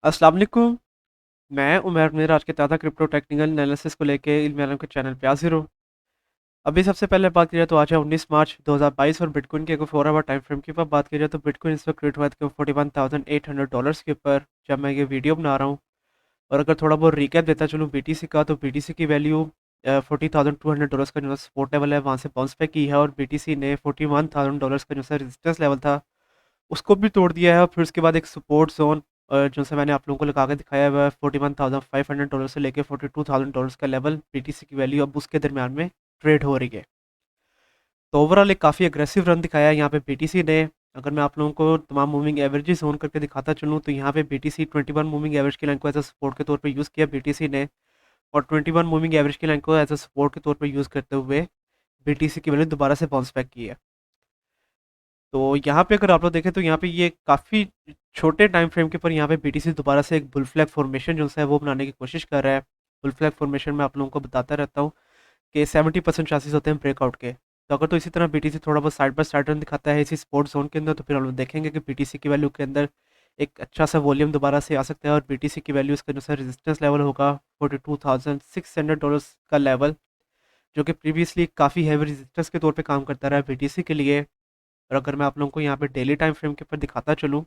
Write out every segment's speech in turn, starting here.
अस्सलाम वालेकुम। मैं उमर मेर आज के ताज़ा क्रिप्टो टेक्निकल एनालिसिस को लेके इल्म आलम के चैनल पे हाजिर हूँ। अभी सबसे पहले बात की जाए तो आज है 19 मार्च 2022 और बिटकॉइन के अगर 4 आवर टाइम फ्रेम की बात की जाए तो बिटकॉइन इस वक्त ट्रेड हुआ है $41,800 के ऊपर जब मैं ये वीडियो बना रहा हूँ। और अगर थोड़ा बहुत रिकैप देता चलूँ बीटीसी का, तो बीटीसी की वैल्यू $40,200 का जो सपोर्ट लेवल है वहाँ से बाउंस बैक की है, और बीटीसी ने $41,000 का जो सा रेजिस्टेंस लेवल था उसको भी तोड़ दिया है। और फिर उसके बाद एक सपोर्ट जोन जो सा मैंने आप लोगों को लगा के दिखाया हुआ है $41,500 से लेके $42,000 का लेवल बीटीसी की वैल्यू अब उसके दरमियान में ट्रेड हो रही है। तो ओवरऑल एक काफ़ी अग्रेसिव रन दिखाया है यहाँ पे बीटीसी ने। अगर मैं आप लोगों को तमाम मूविंग एवरेजेस ऑन करके दिखाता चलूँ तो यहाँ पे बीटीसी 21 मूविंग एवरेज की लाइन को एज अ सपोर्ट के तौर पे यूज़ किया बीटीसी ने, और 21 मूविंग एवरेज की लाइन को एज अ सपोर्ट के तौर पे यूज़ करते हुए बीटीसी की वैल्यू दोबारा से बाउंस बैक की है। तो यहाँ पे अगर आप लोग देखें तो यहाँ पे ये काफ़ी छोटे टाइम फ्रेम के ऊपर यहाँ पे बीटीसी दोबारा से एक बुल फ्लैग फॉर्मेशन जो है वो बनाने की कोशिश कर रहा है। बुल फ्लैग फॉर्मेशन में आप लोगों को बताता रहता हूँ कि 70% चांसेस होते हैं ब्रेकआउट के। तो अगर तो इसी तरह बीटीसी थोड़ा बहुत साइड बाय साइड रन दिखाता है इसी स्पोर्ट जोन के अंदर, तो फिर हम लोग देखेंगे कि बीटीसी की वैल्यू के अंदर एक अच्छा सा वॉल्यूम दोबारा से आ सकता है, और बीटीसी की वैल्यू इसका जो सा रेजिस्टेंस लेवल होगा $42,600 का लेवल, जो कि प्रीवियसली काफ़ी हैवी रेजिस्टेंस के तौर पे काम करता रहा है बीटीसी के लिए। और अगर मैं आप लोगों को यहाँ पे डेली टाइम फ्रेम के ऊपर दिखाता चलूँ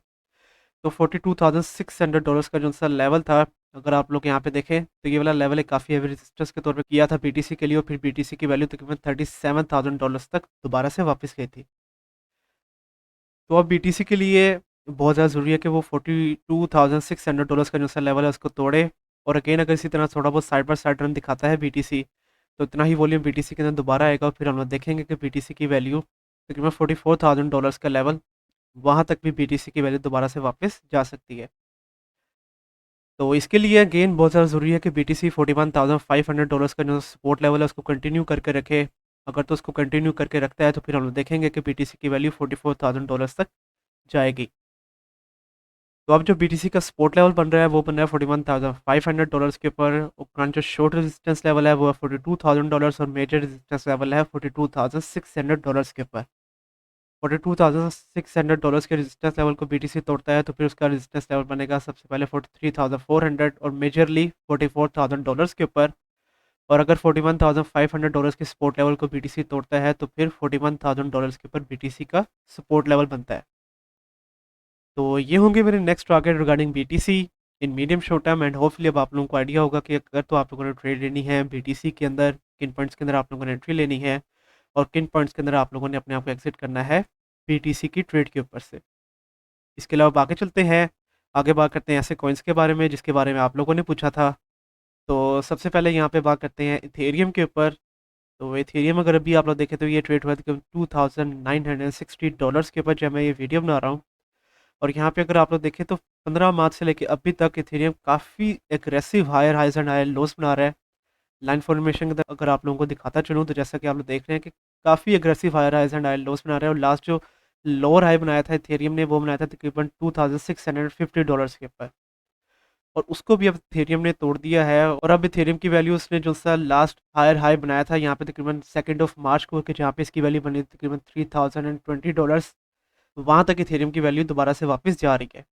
तो $42,600 का जो सा लेवल था, अगर आप लोग यहाँ पे देखें तो ये वाला लेवल एक काफ़ी हैवी रेजिस्टेंस के तौर पे किया था बीटीसी के लिए, और फिर बीटीसी की वैल्यू तकरीबन $37,000 तक दोबारा से वापस गई थी। तो अब बीटीसी के लिए बहुत ज़्यादा ज़रूरी है कि वो $42,600 का जो सा लेवल है उसको तोड़े। और अगेन अगर इसी तरह थोड़ा बहुत साइड बाय साइड रन दिखाता है बीटीसी, तो इतना ही वॉल्यूम बीटीसी के अंदर दोबारा आएगा, और फिर हम लोग देखेंगे कि बीटीसी की वैल्यू तकरीबन $44,000 का लेवल, वहाँ तक भी बीटीसी की वैल्यू दोबारा से वापस जा सकती है। तो इसके लिए अगेन बहुत ज़्यादा ज़रूरी है कि बीटीसी $41,500 का जो सपोर्ट लेवल है उसको कंटिन्यू करके रखे। अगर तो उसको कंटिन्यू करके रखता है तो फिर हम लोग देखेंगे कि बीटीसी की वैल्यू $44,000 तक जाएगी। तो अब जो बीटीसी का सपोर्ट लेवल बन रहा है वो बन रहा है $41,500 के ऊपर। उपरांत जो शॉर्ट रेजिस्टेंस लेवल है वो है $42,000, और मेजर रेजिस्टेंस लेवल है $42,600 के ऊपर। $42,600 के रेजिस्टेंस लेवल को बीटीसी तोड़ता है तो फिर उसका रेजिस्टेंस लेवल बनेगा सबसे पहले 43,400 और मेजरली $44,000 के ऊपर। और अगर $41,500 के सपोर्ट लेवल को बीटीसी तोड़ता है तो फिर $41,000 के ऊपर बीटीसी का सपोर्ट लेवल बनता है। तो ये होंगे मेरे next target regarding BTC in medium short term. And hopefully अब आप लोगों को आइडिया होगा कि अगर तो आप लोगों ने ट्रेड लेनी है बीटीसी के अंदर, किन पॉइंट्स के अंदर आप लोगों ने एंट्री लेनी है, और किन पॉइंट्स के अंदर आप लोगों ने अपने आप को एग्जिट करना है बीटीसी की ट्रेड के ऊपर से। इसके अलावा आगे चलते हैं, आगे बात करते हैं ऐसे कॉइन्स के बारे में जिसके बारे में आप लोगों ने पूछा था। तो सबसे पहले यहाँ पे बात करते हैं इथेरियम के ऊपर। तो इथेरियम अगर अभी आप लोग देखें तो ये ट्रेड हुआ था $2,960 के ऊपर जब मैं ये वीडियो बना रहा हूँ। और यहाँ पे अगर आप लोग देखें तो 15 मार्च से लेके अभी तक इथेरियम काफ़ी aggressive higher highs and higher lows बना रहा है। लाइन फॉर्मेशन के अंदर अगर आप लोगों को दिखाता चलूँ तो जैसा कि आप लोग देख रहे हैं कि काफ़ी aggressive higher highs and higher lows बना रहा है। और लास्ट जो लोअर हाई बनाया था इथेरियम ने वो बनाया था तकरीबन $2,650 के ऊपर, और उसको भी अब इथेरियम ने तोड़ दिया है। और अब इथेरियम की वैल्यू उसने जो सा लास्ट हायर हाई बनाया था यहाँ पे तकरीबन 2 मार्च को, कि जहाँ पे इसकी वैल्यू बनी थी तकरीबन $3,020, वहाँ तक इथेरियम की वैल्यू दोबारा से वापस जा रही है।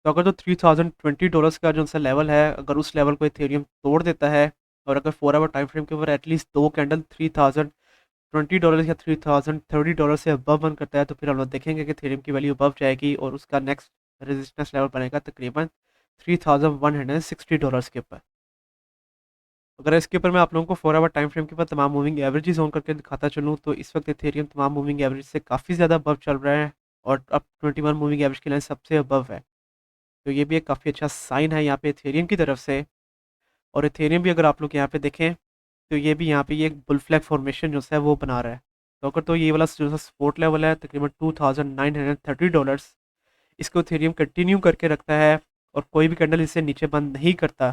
तो अगर तो $3,020 का जो सा लेवल है, अगर उस लेवल को इथेरियम तोड़ देता है, और अगर 4 आवर टाइम फ्रेम के ऊपर एटलीस्ट दो कैंडल $3,020 या $3,030 से अबव बन करता है, तो फिर हम लोग देखेंगे कि इथेरियम की वैल्यू अबव जाएगी, और उसका नेक्स्ट रेजिस्टेंस लेवल बनेगा तकरीबन $3,160 के ऊपर। अगर इसके ऊपर मैं आप लोगों को 4 आवर टाइम फ्रेम के ऊपर तमाम मूविंग एवरेजेस ऑन करके दिखाता चलूँ तो इस वक्त इथेरियम तमाम मूविंग एवरेज से काफ़ी ज़्यादा अबव चल रहा है, और अब 21 मूविंग एवरेज की लाइन सबसे अबव है। तो ये भी एक काफ़ी अच्छा साइन है यहाँ पे इथेरियम की तरफ से। और इथेरियम भी अगर आप लोग यहाँ पे देखें तो ये भी यहाँ पे ये एक बुल फ्लैग फॉर्मेशन जो है वो बना रहा है। तो अगर तो ये वाला जो सा सपोर्ट लेवल है तकरीबन $2,930, इसको इथेरियम कंटिन्यू करके रखता है और कोई भी कैंडल इससे नीचे बंद नहीं करता,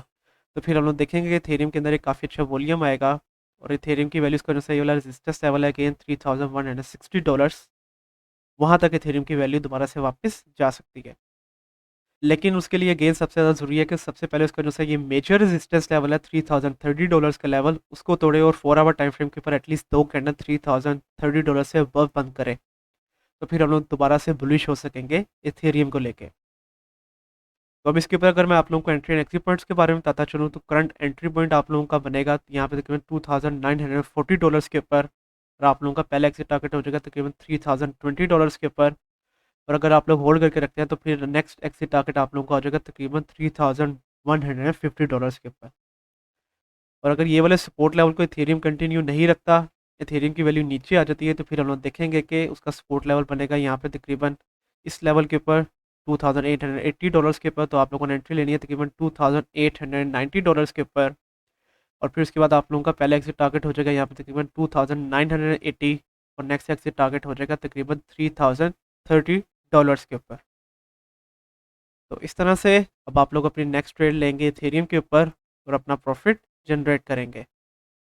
तो फिर हम लोग देखेंगे कि इथेरियम के अंदर एक काफ़ी अच्छा वॉल्यूम आएगा। और इथेरियम की वैल्यूज़ का जो सही वाला रेजिस्टेंस लेवल है अगेन $3,160, वहाँ तक इथेरियम की वैल्यू दोबारा से वापस जा सकती है। लेकिन उसके लिए अगेन सबसे ज़्यादा ज़रूरी है कि सबसे पहले उसका जो है ये मेजर रेजिस्टेंस लेवल है $3,030 का लेवल, उसको तोड़े, और 4 आवर टाइम फ्रेम के ऊपर एटलीस्ट दो कैंडल $3,030 से अबव बंद करे, तो फिर हम लोग दोबारा से बुलिश हो सकेंगे इथेरियम को लेके। तो अब इसके ऊपर अगर मैं आप लोगों को एंट्री एंड एग्जिट पॉइंट्स के बारे में बताता चलूँ, तो करंट एंट्री पॉइंट आप लोगों का बनेगा यहाँ पे तकरीबन $2,940 के ऊपर, और आप लोगों का पहला एग्जिट टारगेट हो जाएगा तकरीबन $3,020 के ऊपर। और अगर आप लोग होल्ड करके रखते हैं तो फिर नेक्स्ट एग्जिट टारगेट आप लोगों का हो जाएगा तकरीबन $3,150 के ऊपर। और अगर ये वाले सपोर्ट लेवल को इथेरियम कंटिन्यू नहीं रखता, इथेरियम की वैल्यू नीचे आ जाती है, तो फिर हम लोग देखेंगे कि उसका सपोर्ट लेवल बनेगा यहाँ पे तकरीबन इस लेवल के ऊपर $2,880 के ऊपर। तो आप लोगों ने एंट्री लेनी है तकरीबन $2,890 के ऊपर। और फिर उसके बाद आप लोगों का पहला एग्जिट टारगेट हो जाएगा यहाँ पे तकरीबन 2,980, और नेक्स्ट एग्जिट टारगेट हो जाएगा तकरीबन $3,030 के ऊपर। तो इस तरह से अब आप लोग अपनी नेक्स्ट ट्रेड लेंगे इथेरियम के ऊपर और अपना प्रॉफिट जनरेट करेंगे।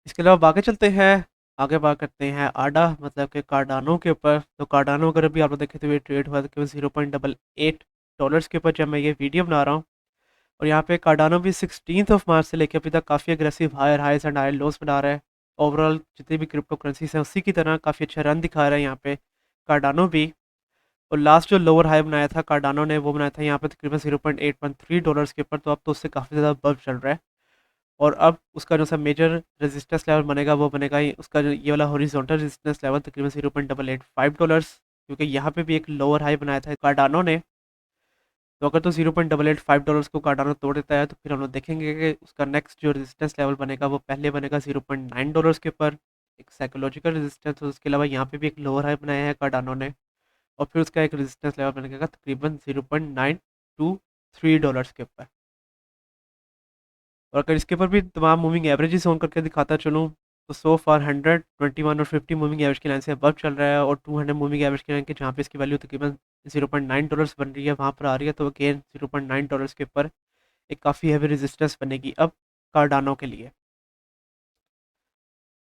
इसके अलावा आगे चलते हैं, आगे बात करते हैं आडा मतलब कि कार्डानो के ऊपर। तो कार्डानो अगर अभी आप लोग देखें तो ये ट्रेड हुआ था केवल $0.88 के ऊपर जब मैं ये वीडियो बना रहा हूँ। और यहाँ पे कार्डानो भी 16 मार्च से लेकर अभी तक काफ़ी aggressive higher highs and higher lows बना रहा है। ओवरऑल जितनी भी क्रिप्टो करेंसीज हैं उसी की तरह काफ़ी अच्छा रन दिखा रहा है यहाँ पे कार्डानो भी। और लास्ट जो लोअर हाई बनाया था कार्डानो ने, वो बनाया था यहाँ पे तकरीबन $0.813 के ऊपर, तो अब तो उससे काफ़ी ज़्यादा बल्ब चल रहा है। और अब उसका जो सा मेजर रेजिस्टेंस लेवल बनेगा वो बनेगा उसका जो ये वाला हॉरिजॉन्टल रेजिस्टेंस लेवल तकरीबन $0.885, क्योंकि यहाँ पे भी एक लोअर हाई बनाया था कार्डानो ने। तो अगर तो $0.885 को कार्डानो तोड़ देता है, तो फिर हम लोग देखेंगे कि उसका नेक्स्ट जो रेजिस्टेंस लेवल बनेगा वो पहले बनेगा $0.9 के ऊपर, एक साइकोलॉजिकल रेजिस्टेंस। और उसके अलावा यहाँ पे भी एक लोअर हाई बनाया है कार्डानो ने, और फिर उसका एक रेजिस्टेंस लेवल बनेगा तकरीबन $0.923 के ऊपर। और अगर इसके ऊपर भी तमाम मूविंग एवरेजेस ऑन करके दिखाता चलूँ, तो सो फार 100, 21 और 50 मूविंग एवरेज की लाइन से अबव चल रहा है, और 200 मूविंग एवरेज की लाइन के जहाँ पे इसकी वैल्यू तकरीबन $0.9 बन रही है वहाँ पर आ रही है। तो अगेन $0.9 के ऊपर एक काफ़ी हैवी रेजिस्टेंस बनेगी अब कार्डानो के लिए।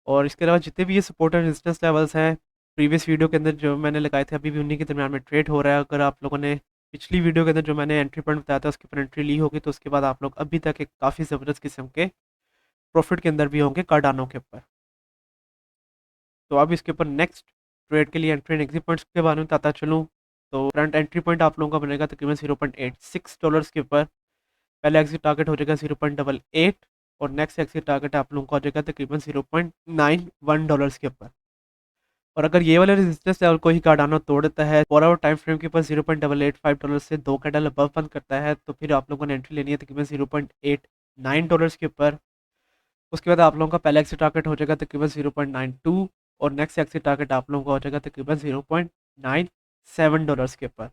और इसके अलावा जितने भी ये सपोर्ट एंड रेजिस्टेंस लेवल्स हैं प्रीवियस वीडियो के अंदर जो मैंने लगाए थे, अभी भी उन्हीं के दरमियान में ट्रेड हो रहा है। अगर आप लोगों ने पिछली वीडियो के अंदर जो मैंने एंट्री पॉइंट बताया था उसके ऊपर एंट्री ली होगी, तो उसके बाद आप लोग अभी तक एक काफ़ी ज़बरदस्त किस्म के प्रॉफिट के अंदर भी होंगे कार्डानो के ऊपर। तो अब इसके ऊपर नेक्स्ट ट्रेड के लिए एंट्री एंड एग्जिट पॉइंट्स के बारे में बताता चलूँ, तो करंट एंट्री पॉइंट आप लोगों का बनेगा तकरीबन $0.86 के ऊपर। पहला एग्जिट टारगेट हो जाएगा 0.88, और नेक्स्ट एग्जिट टारगेट आप लोगों का हो जाएगा तकरीबन $0.91 के ऊपर। और अगर ये वाले रेजिस्टेंस लेवल को ही कार्डानो तोड़ देता है 4 आवर टाइम फ्रेम के ऊपर $0.885 से 2 कैंडल अबव बंद करता है, तो फिर आप लोगों ने एंट्री लेनी है तकरीबन $0.89 के ऊपर। उसके बाद आप लोगों का पहला एक्सिट टारगेट हो जाएगा तकरीबन 0.92, और नेक्स्ट एक्सिट टारगेट आप लोगों का हो जाएगा तकरीबन $0.97 के ऊपर।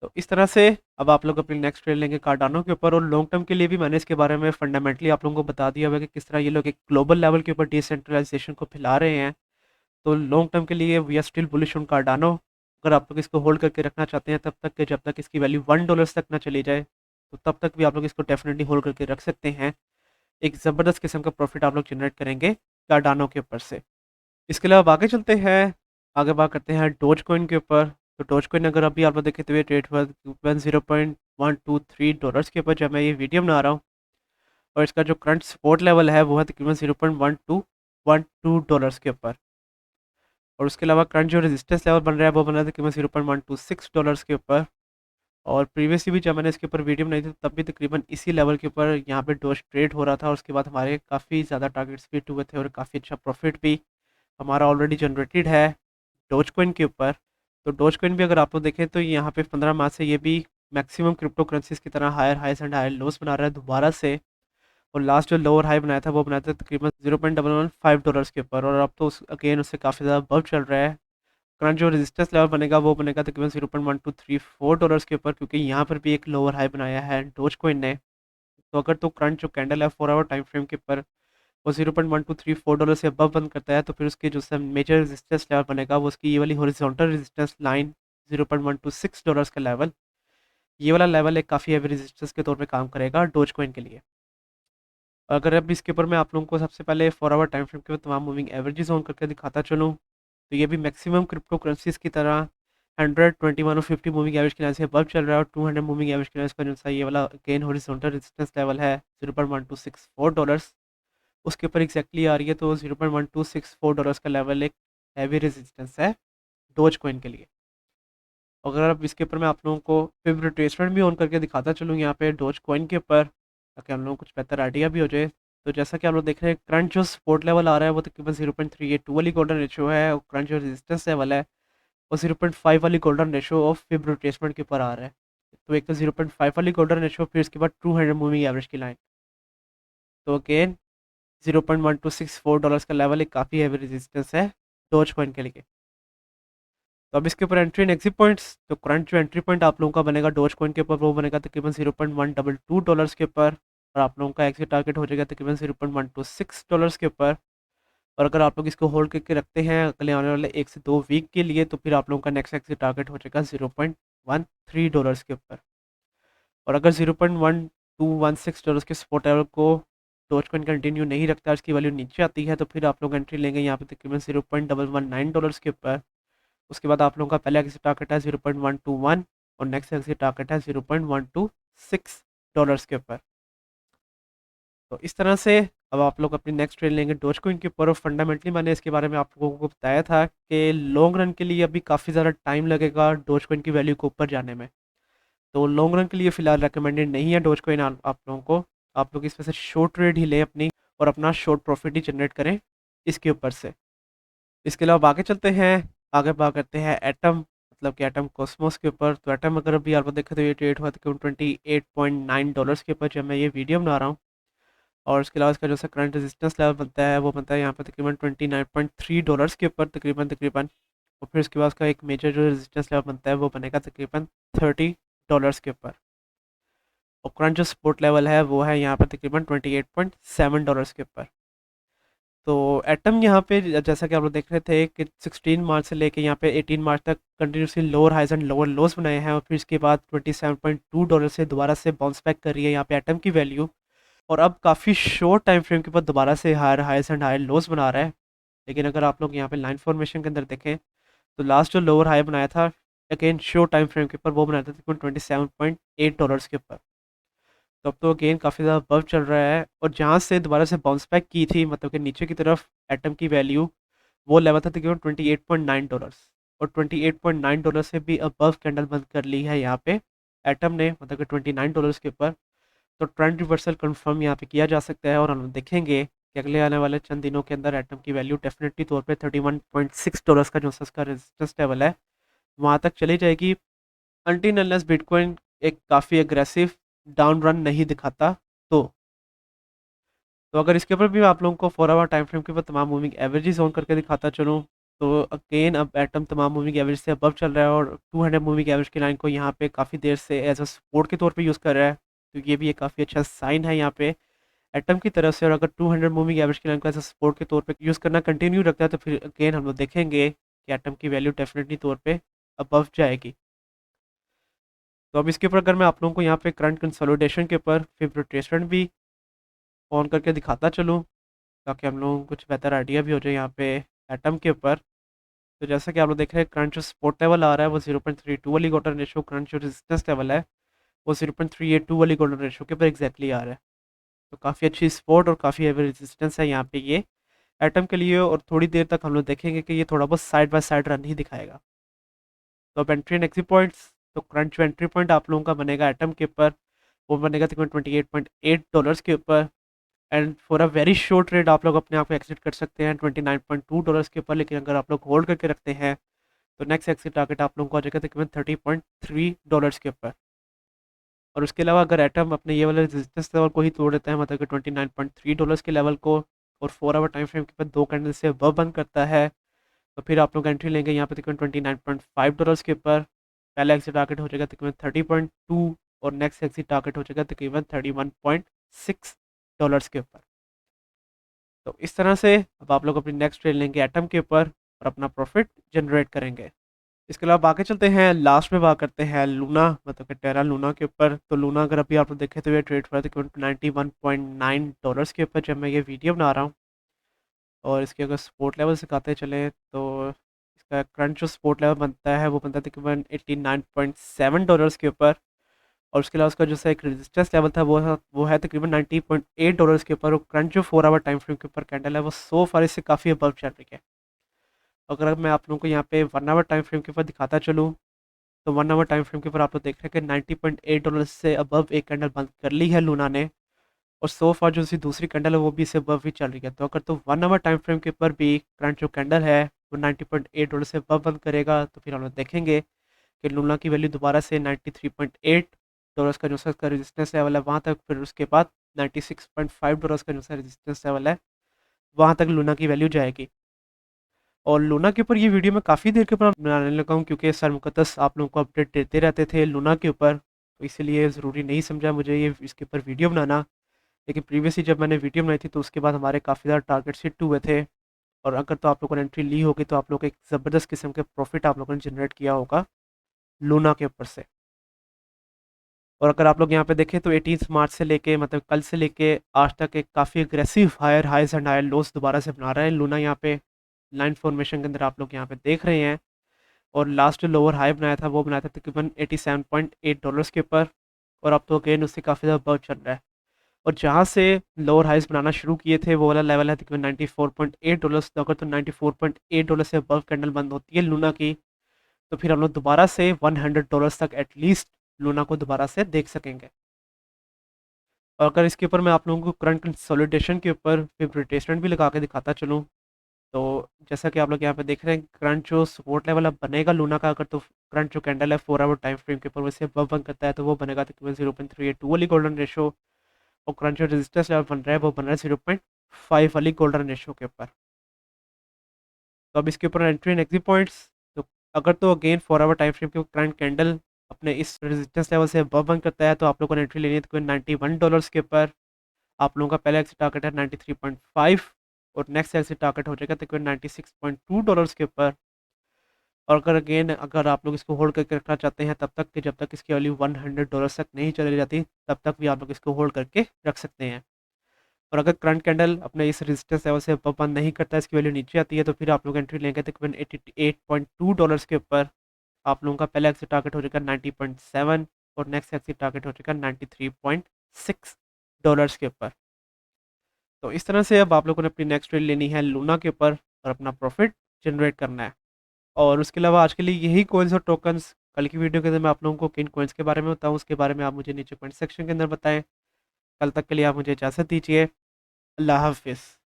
तो इस तरह से अब आप लोग अपनी नेक्स्ट ट्रेड लेंगे कार्डानो के ऊपर। और लॉन्ग टर्म के लिए भी मैंने इसके बारे में फंडामेंटली आप लोगों को बता दिया हुआ है कि किस तरह ये लोग एक ग्लोबल लेवल के ऊपर डिसेंट्रलाइजेशन को फैला रहे हैं। तो लॉन्ग टर्म के लिए we are still bullish on Cardano. अगर आप लोग इसको होल्ड करके रखना चाहते हैं तब तक कि जब तक इसकी वैल्यू $1 तक ना चली जाए, तो तब तक भी आप लोग इसको डेफिनेटली होल्ड करके रख सकते हैं। एक ज़बरदस्त किस्म का प्रॉफिट आप लोग जनरेट करेंगे कार्डानो के ऊपर से। इसके अलावा आगे चलते हैं, आगे बात करते हैं डोज कॉइन के ऊपर। तो डोज कॉइन अगर अभी आप लोग देखें तो ये ट्रेड हुआ $0.123 के ऊपर जब मैं ये वीडियो बना रहा हूँ। और इसका जो करंट सपोर्ट लेवल है वो है तकरीबन $0.1212 के ऊपर। और उसके अलावा करंट जो रेजिस्टेंस लेवल बन रहा है वो बन रहा है तकरीबन $0.126 के ऊपर। और प्रीवियसली भी जब मैंने इसके ऊपर वीडियो बनाई थी तब भी तकरीबन इसी लेवल के ऊपर यहाँ पे डोज ट्रेड हो रहा था। और उसके बाद हमारे काफ़ी ज़्यादा टारगेट्स हिट हुए थे और काफ़ी अच्छा प्रॉफिट भी हमारा ऑलरेडी जनरेटेड है डोज कॉइन के ऊपर। तो डोज कॉइन भी अगर आप लोग देखें तो यहाँ पे 15 मार्च से ये भी मैक्सिमम क्रिप्टो करेंसीज की तरह हायर हाइस एंड हायर लोस बना रहा है दोबारा से। और लास्ट जो लोअर हाई बनाया था वो बनाया था तकरीबन $0.115 के ऊपर, और अब तो उस अगेन उससे काफ़ी ज़्यादा बल्ब चल रहा है। करंट जो रेजिस्टेंस लेवल बनेगा वो बनेगा तकरीबन $0.1234 के ऊपर, क्योंकि यहाँ पर भी एक लोअर हाई बनाया है डोज कॉइन ने। तो अगर तो करंट जो कैंडल है 4 आवर टाइम फ्रेम के ऊपर वो $0.1234 से अबव बंद करता है, तो फिर उसकी जो सब मेजर रेजिस्टेंस लेवल बनेगा वो उसकी ये वाली हॉरिजॉन्टल रेजिस्टेंस लाइन $0.126 का लेवल, ये वाला लेवल एक काफ़ी हैवी रेजिस्टेंस के तौर पे काम करेगा डोज कॉइन के लिए। अगर अब इसके ऊपर मैं आप लोगों को सबसे पहले 4 आवर टाइम फ्रेम के ऊपर तमाम मूविंग एवरेजेस ऑन करके दिखाता चलूँ, तो ये भी मैक्सिमम क्रिप्टो करेंसीज की तरह 100, 21 और 50 मूविंग एवरेज की लाइन से अबव चल रहा है। और 200 मूविंग एवरेज की लाइन का जो सा ये वाला अगेन हॉरिजॉन्टल रेजिस्टेंस लेवल है $0.1264, उसके ऊपर एग्जैक्टली आ रही है। तो $0.1264 का लेवल एक हैवी रेजिस्टेंस है डोज कॉइन के लिए। अगर अब इसके ऊपर मैं आप लोगों को फिर रिट्रेसमेंट भी ऑन करके दिखाता चलूँ यहाँ पे डोज कॉइन के ऊपर, ताकि हम लोगों को कुछ बेहतर आइडिया भी हो जाए। तो जैसा कि आप लोग देख रहे हैं, करंट जो सपोर्ट लेवल आ रहा है वो तकरीबन 0.382 वाली गोल्डन रेशियो है, और करंट जो रेजिस्टेंस लेवल है वो 0.5 वाली golden ratio of fib retracement के ऊपर आ रहा है। तो एक तो 0.5 वाली गोल्डन रेशियो, फिर इसके बाद 200 मूविंग एवरेज की लाइन। तो अगेन $0.1264 का लेवल एक काफ़ी हैवी रेजिस्टेंस है डोज कॉइन के लिए। तो अब इसके ऊपर एंट्री एंड एग्जिट पॉइंट्स, तो करंट जो एंट्री पॉइंट आप लोगों का बनेगा डोज कॉइन के ऊपर वो बनेगा तकरीबन $0.122 के ऊपर, और आप लोगों का एग्जिट टारगेट हो जाएगा तकरीबन $0.126 के ऊपर। और अगर आप लोग इसको होल्ड करके रखते हैं अगले आने वाले 1 से 2 वीक के लिए, तो फिर आप लोगों का नेक्स्ट एग्जिट टारगेट हो जाएगा $0.13 के ऊपर। और अगर $0.1216 के सपोर्ट लेवल को डोज कॉइन कंटिन्यू नहीं रखता, इसकी वैल्यू नीचे आती है, तो फिर आप लोग एंट्री लेंगे यहाँ पे तकरीबन $0.119 के ऊपर। उसके बाद आप लोगों का पहला एग्जिट टारगेट है 0.121, और नेक्स्ट एग्जिट टारगेट है $0.126 के ऊपर। तो इस तरह से अब आप लोग अपनी नेक्स्ट ट्रेड लेंगे डोज कॉइन के ऊपर। और फंडामेंटली मैंने इसके बारे में आप लोगों को बताया था कि लॉन्ग रन के लिए अभी काफ़ी ज़्यादा टाइम लगेगा डोज कॉइन की वैल्यू को ऊपर जाने में। तो लॉन्ग रन के लिए फ़िलहाल रिकमेंडेड नहीं है डोज कॉइन आप लोगों को। आप लोग इसमें से शॉर्ट ट्रेड ही लें अपनी, और अपना शॉर्ट प्रॉफिट ही जनरेट करें इसके ऊपर से। इसके अलावा आगे चलते हैं, आगे बात करते हैं एटम, मतलब कि एटम कॉस्मोस के ऊपर। तो एटम अगर अभी आप देखें तो ये ट्रेड हुआ तकरीबन $28.9 के ऊपर जब मैं ये वीडियो बना रहा हूँ। और उसके अलावा इसका जो सा करंट रेजिस्टेंस लेवल बनता है वो बनता है यहाँ पर तकरीबन $29.3 के ऊपर तकरीबन। और फिर उसके बाद उसका एक मेजर जो रेजिस्टेंस लेवल बनता है वो बनेगा तकरीबन $30 के ऊपर। और करंट जो सपोर्ट लेवल है वो है यहाँ पर तकरीबन $28.7 के ऊपर। तो एटम यहाँ पे जैसा कि आप लोग देख रहे थे कि 16 मार्च से लेके यहाँ पे 18 मार्च तक continuously lower highs and lower lows बनाए हैं, और फिर इसके बाद $27.2 से दोबारा से बाउंस बैक कर रही है यहाँ पे एटम की वैल्यू। और अब काफ़ी शॉर्ट टाइम फ्रेम के ऊपर दोबारा से higher highs and higher lows बना रहा है। लेकिन अगर आप लोग यहाँ पे लाइन फॉर्मेशन के अंदर देखें, तो लास्ट जो लोअर हाई बनाया था अगेन शॉर्ट टाइम फ्रेम के ऊपर वो बनाया था तकरीबन $27.8 के ऊपर। तो अब तो अगेन काफ़ी ज़्यादा बर्फ चल रहा है, और जहाँ से दोबारा से बाउंस बैक की थी मतलब कि नीचे की तरफ एटम की वैल्यू, वो लेवल था तकरीबन $28.9। और $28.9 से भी अबव कैंडल बंद कर ली है यहाँ पे एटम ने, मतलब कि $29 के ऊपर। तो ट्रेंड रिवर्सल कंफर्म यहाँ पे किया जा सकता है, और हम देखेंगे कि अगले आने वाले चंद दिनों के अंदर एटम की वैल्यू डेफिनेटली तौर पे $31.6 का जो उसका रेजिस्टेंस लेवल है वहाँ तक चली जाएगी, अनटिल अनलेस बिटकॉइन एक काफ़ी एग्रेसिव डाउन रन नहीं दिखाता। तो अगर इसके ऊपर भी आप लोगों को 4 आवर टाइम फ्रेम के ऊपर तमाम मूविंग एवरेजेस ऑन करके दिखाता चलूँ, तो अगेन अब एटम तमाम मूविंग एवरेज से अबव चल रहा है, और 200 मूविंग एवरेज की लाइन को यहाँ पे काफ़ी देर से एज अ सपोर्ट के तौर पे यूज़ कर रहा है। तो ये भी एक काफ़ी अच्छा साइन है यहाँ पे एटम की तरफ से। और अगर 200 मूविंग एवरेज की लाइन को एज अ सपोर्ट के तौर पे यूज़ करना कंटिन्यू रखता है, तो फिर अगेन हम लोग देखेंगे कि एटम की वैल्यू डेफिनेटली तौर पे अबव जाएगी। तो अब इसके ऊपर अगर मैं आप लोगों को यहाँ पे करंट कंसोलिडेशन के ऊपर फिर रिट्रेसमेंट भी ऑन करके दिखाता चलूँ, ताकि हम लोगों को कुछ बेहतर आइडिया भी हो जाए यहाँ पे एटम के ऊपर। तो जैसा कि आप लोग देख रहे हैं, करंट जो सपोर्ट लेवल आ रहा है वो 0.32 वाली गोल्डन रेशियो, करंट जो रेजिस्टेंस लेवल है वो 0.382 वाली गोल्डन रेशियो के ऊपर एग्जैक्टली आ रहा है। तो काफ़ी अच्छी सपोर्ट और काफ़ी हैवी रेजिस्टेंस है यहाँ पे ये एटम के लिए, और थोड़ी देर तक हम लोग देखेंगे कि ये थोड़ा बहुत साइड बाय साइड रन ही दिखाएगा। तो अब एंट्री एंड एग्जिट पॉइंट्स, तो करंट जो एंट्री पॉइंट आप लोगों का बनेगा एटम के ऊपर वो बनेगा तकरीबन $28.8 के ऊपर। And for a very short trade आप लोग अपने आप को एक्सिट कर सकते हैं $29.2 के ऊपर। लेकिन अगर आप लोग होल्ड करके रखते हैं तो नेक्स्ट एक्सिट टारगेट आप लोगों को आ जाएगा तकरीबन $30.3 के ऊपर। और उसके अलावा अगर एटम अपने ये वाले रेजिस्टेंस लेवल को ही तोड़ देता है, मतलब कि $29.3 के लेवल को, और 4 आवर टाइम फ्रेम के बाद 2 कैंडल से वह बंद करता है, तो फिर आप लोग एंट्री लेंगे यहाँ पे तकरीबन $29.5 के ऊपर। पहला एक्सिट टारगेट हो जाएगा तकरीबन 30.2, और नेक्स्ट एक्सिट टारगेट हो जाएगा तकरीबन $31.6 के ऊपर। तो इस तरह से अब आप लोग अपनी नेक्स्ट ट्रेड लेंगे एटम के ऊपर और अपना प्रॉफिट जनरेट करेंगे। इसके अलावा आगे चलते हैं, लास्ट में बात करते हैं लूना, मतलब कि टेरा लूना के ऊपर। तो लूना अगर अभी आप लोग देखें तो ये ट्रेड हुआ था तकरीबन $91.9 के ऊपर जब मैं ये वीडियो बना रहा हूँ। और इसके अगर सपोर्ट लेवल सिखाते चले, तो इसका करंट जो सपोर्ट लेवल बनता है वो बनता है तकरीबन $89.7 के ऊपर। और उसके अलावा उसका जो सा एक रेजिस्टेंस लेवल था वो है तकरीबन $90.8 के ऊपर। और करंट जो 4 आवर टाइम फ्रेम के ऊपर कैंडल है वो सो फार इससे काफ़ी अबव चल रही है। अगर मैं आप लोगों को यहाँ पे 1 आवर टाइम फ्रेम के ऊपर दिखाता चलूँ, तो 1 आवर टाइम फ्रेम के ऊपर आप लोग देख रहे हैं कि $90.8 से अबव एक कैंडल बंद कर ली है लूना ने। और सो फार जो उसकी दूसरी कैंडल है वो भी इससे अबव ही चल रही है। तो अगर तो 1 आवर टाइम फ्रेम के ऊपर भी करंट जो कैंडल है वो $90.8 से अबव बंद करेगा, तो फिर हम लोग देखेंगे कि लूना की वैल्यू दोबारा से $93.8 का जो उसका रेजिस्टेंस लेवल है वहाँ तक, फिर उसके बाद $96.5 का जो उसका रेजिस्टेंस लेवल है वहाँ तक लूना की वैल्यू जाएगी। और लूना के ऊपर ये वीडियो मैं काफ़ी देर के ऊपर बनाने लगा हूँ, क्योंकि सर मुकद्दस आप लोगों को अपडेट देते रहते थे लूना के ऊपर, तो इसलिए ज़रूरी नहीं समझा मुझे ये इसके ऊपर वीडियो बनाना। लेकिन प्रीवियसली जब मैंने वीडियो बनाई थी तो उसके बाद हमारे काफ़ी ज़्यादा टारगेट्स हिट हुए थे। और अगर तो आप लोगों ने एंट्री ली होगी तो आप लोग एक ज़बरदस्त किस्म के प्रॉफिट आप लोगों ने जनरेट किया होगा लूना के ऊपर से। और अगर आप लोग यहाँ पे देखें तो 18 मार्च से लेके, मतलब कल से लेके आज तक एक काफ़ी aggressive higher highs and higher lows दोबारा से बना रहा है लूना। यहाँ पे लाइन फॉर्मेशन के अंदर आप लोग यहाँ पे देख रहे हैं। और लास्ट जो लोअर हाई बनाया था वो बनाया था तकरीबन $87.8 के ऊपर। और अब तो अगेन उससे काफ़ी ज़्यादा बहुत चल रहा है। और जहाँ से लोअर हाइज बनाना शुरू किए थे वो वाला लेवल है तकरीबन $94.8। तो अगर तो $94.8 से अबव कैंडल बंद होती है लूना की, तो फिर हम लोग दोबारा से $100 तक एटलीस्ट लूना को दोबारा से देख सकेंगे। और अगर इसके ऊपर मैं आप लोगों को करंट कंसोलिडेशन के ऊपर फिर रिट्रेसमेंट भी लगा के दिखाता चलूँ, तो जैसा कि आप लोग यहाँ पे देख रहे हैं करंट जो सपोर्ट लेवल अब बनेगा लूना का, अगर तो करंट जो कैंडल है 4 आवर टाइम फ्रेम के ऊपर वैसे अबव बंद करता है तो वो बनेगा तकरीबन 0.382 वाली गोल्डन रेशो। और करंट जो रेजिस्टेंस लेवल बन रहा है वो बन रहा है 0.5 वाली गोल्डन रेशो के ऊपर। तो अब इसके ऊपर एंट्री एंड एग्जिट पॉइंट्स। तो अगर तो अगेन 4 आवर टाइम फ्रेम के करंट कैंडल अपने इस रेजिस्टेंस लेवल से अबव बंद करता है तो आप लोगों को एंट्री लेनी है तकरीबन $91 के ऊपर। आप लोगों का पहला एग्जिट टारगेट है 93.5 और नेक्स्ट एग्जिट टारगेट हो जाएगा तकरीबन $96.2 के ऊपर। और अगर अगेन अगर आप लोग इसको होल्ड करके रखना चाहते हैं तब तक कि जब तक इसकी वैल्यू $100 तक नहीं चली जाती, तब तक भी आप लोग इसको होल्ड करके रख सकते हैं। और अगर करंट कैंडल अपने इस रेजिस्टेंस लेवल से ऊपर बंद नहीं करता, इसकी वैल्यू नीचे आती है, तो फिर आप लोग एंट्री लेंगे तकरीबन $88.2 के ऊपर। आप लोगों का पहला एग्जिट टारगेट हो जाएगा 90.7 और नेक्स्ट एग्जिट टारगेट हो जाएगा $93.6 के ऊपर। तो इस तरह से अब आप लोगों ने अपनी नेक्स्ट ट्रेड लेनी है लूना के ऊपर और अपना प्रॉफिट जनरेट करना है। और उसके अलावा आज के लिए यही कॉइन्स और टोकन्स। कल की वीडियो के अंदर मैं आप लोगों को किन कॉइन्स के बारे में बताऊँ उसके बारे में आप मुझे नीचे कमेंट सेक्शन के अंदर बताएं। कल तक के लिए आप मुझे इजाज़त दीजिए। अल्लाह हाफिज़।